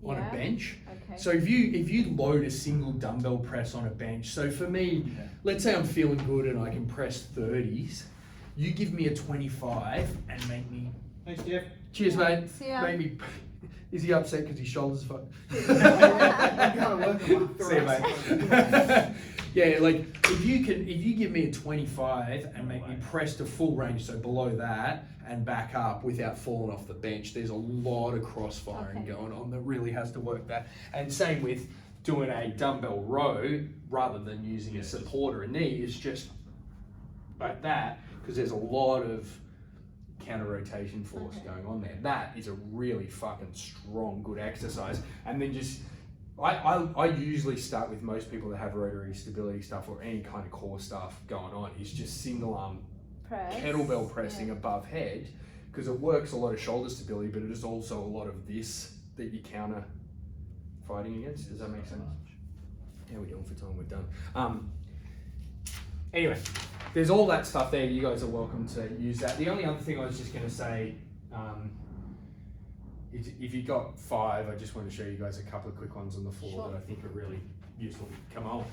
on a bench. Okay. So if you load a single dumbbell press on a bench, so for me, let's say I'm feeling good and I can press 30s, you give me a 25 and make me. Thanks, Jeff. Cheers, mate. See ya. Make me. Is he upset because his shoulders are fucked? I'm going to work on my See you, mate. Yeah, like if you give me a 25 and make me press to full range, so below that and back up without falling off the bench, there's a lot of cross-firing going on that really has to work that. And same with doing a dumbbell row rather than using a support or a knee, it's just like that, because there's a lot of counter rotation force going on there. That is a really fucking strong, good exercise. And then just I usually start with most people that have rotary stability stuff or any kind of core stuff going on is just single arm kettlebell pressing above head, because it works a lot of shoulder stability, but it is also a lot of this that you counter fighting against. Does that make sense? How are we doing for time? We're done. Anyway, there's all that stuff there. You guys are welcome to use that. The only other thing I was just going to say, if you got 5, I just want to show you guys a couple of quick ones on the floor that I think are really useful. Come on.